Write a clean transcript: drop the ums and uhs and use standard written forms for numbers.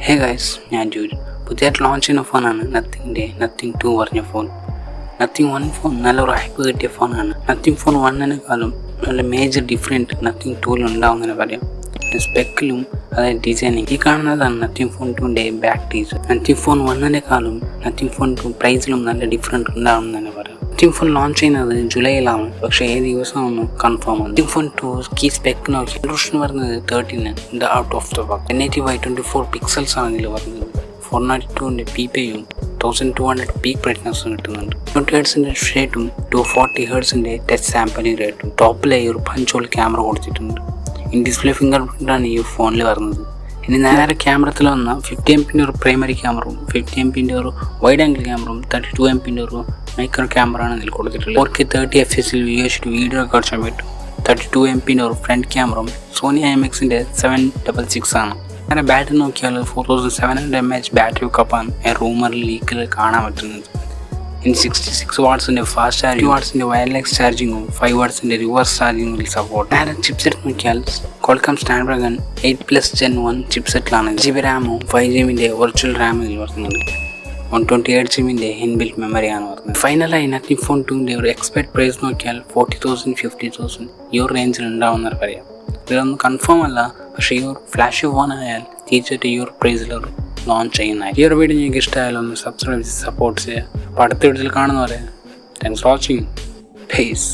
Hey guys, ഞാൻ ജൂര്. പുതിയതായിട്ട് launch ചെയ്യുന്ന ഫോണാണ് നത്തിങ് 2 പറഞ്ഞ ഫോൺ. നത്തിങ് 1 ഫോൺ നല്ലൊരു ഹൈപ്പ് കിട്ടിയ ഫോണാണ്. നത്തിങ് ഫോൺ 1-നെക്കാളും നല്ല മേജർ ഡിഫറെൻറ്റ് നത്തിങ് 2-ൽ ഉണ്ടാവുമെന്ന് പറയാം. സ്പെക്കിലും അതായത് ഡിസൈനിങ്. ഈ കാണുന്നതാണ് നത്തിങ് ഫോൺ 2-ൻ്റെ ബാക്ക് ടീസർ. നത്തിങ് ഫോൺ 1-നെക്കാളും നത്തിങ് ഫോൺ 2 പ്രൈസിലും നല്ല ഡിഫറൻറ്റ് ഉണ്ടാവും എന്ന് പറയാം. നത്തിങ് ഫോൺ ലോഞ്ച് ചെയ്യുന്നത് ജൂലൈയിലാണ്, പക്ഷേ ഏത് ദിവസമൊന്നും കൺഫേം ആണ്. നത്തിങ് ഫോൺ 2 കീ സ്പെക്ക് നോക്കി റെസൊല്യൂഷൻ വരുന്നത് 13 out of the box. 1080x24 pixels ആണ് ഇതിൽ വരുന്നത്. 492 PPIയും 1200 പീക്ക് ബ്രൈറ്റ്നസ്സും കിട്ടുന്നുണ്ട്. 20 ഹെർട്സിൻ്റെ ഷേറ്റും 240 ഹെർട്സിൻ്റെ ടച്ച് സാമ്പിളിംഗ് റേറ്റും. ടോപ്പിലായി ഒരു പഞ്ചോൾ ക്യാമറ കൊടുത്തിട്ടുണ്ട്. ഇൻ ഡിസ്പ്ലേ ഫിംഗർ പ്രിൻ്റാണ് ഈ ഫോണിൽ വരുന്നത്. ഇനി നേരെ ക്യാമറത്തിൽ വന്ന 50 MP ഒരു പ്രൈമറി ക്യാമറയും 50 MP ഒരു വൈഡ് ആംഗിൾ ക്യാമറയും 32 MP ഒരു മൈക്രോ ക്യാമറ ആണ് ഇതിൽ കൊടുത്തിട്ടുള്ളത്. 4K 30 FPS വീഡിയോ റെക്കോർഡ് ചെയ്യാൻ പറ്റും. 32 MP ഒരു ഫ്രണ്ട് ക്യാമറയും സോണി IMX-ൻ്റെ 766 ആണ്. അങ്ങനെ ബാറ്ററി നോക്കിയാൽ 4700 mAh ബാറ്ററി കപ്പാണ് റൂമറിൽ ലീക്കിൽ കാണാൻ പറ്റുന്നത്. ഇനി 66 വാട്ട്സിൻ്റെ ഫാസ്റ്റ് ചാർജിങ്, 2 വാട്ട്സിൻ്റെ വയർലെസ് ചാർജിങ്ങും 5 വാട്ട്സിൻ്റെ റിവേഴ്സ് ചാർജിങ്ങും സപ്പോർട്ട്. നേരെ ചിപ്സെറ്റ് നോക്കിയാൽ Qualcomm Snapdragon 8+ Gen 1 ചിപ്സെറ്റിലാണ്. GB റാമും 5GB വെർച്വൽ റാം ഇതിൽ വരുന്നുണ്ട്. 128GB ഇൻബിൽറ്റ് മെമ്മറിയാണ് വരുന്നത്. ഫൈനലായി നത്തിങ് ഫോൺ 2-ൻ്റെ ഒരു എക്സ്പെക്ട് പ്രൈസ് നോക്കിയാൽ 40,000 50,000 ഈ ഒരു റേഞ്ചിൽ ഉണ്ടാവുമെന്ന് പറയാം. ഇതിലൊന്നും കൺഫേം അല്ല, പക്ഷേ ഈ ഒരു ഫ്ലാഷ് ഫോൺ ആയാൽ തീർച്ചയായിട്ടും ഈ ഒരു പ്രൈസിൽ ലോഞ്ച് ചെയ്യുന്നതായി. ഈ ഒരു വീഡിയോ നിങ്ങൾക്ക് ഇഷ്ടമായാലും ഒന്ന് സബ്സ്ക്രൈബ് ചെയ്ത് സപ്പോർട്ട് ചെയ്യുക. അപ്പോൾ അടുത്ത വീഡിയോയിൽ കാണുന്നവരെ താങ്ക്സ് ഫോർ വാച്ചിങ്. പീസ്.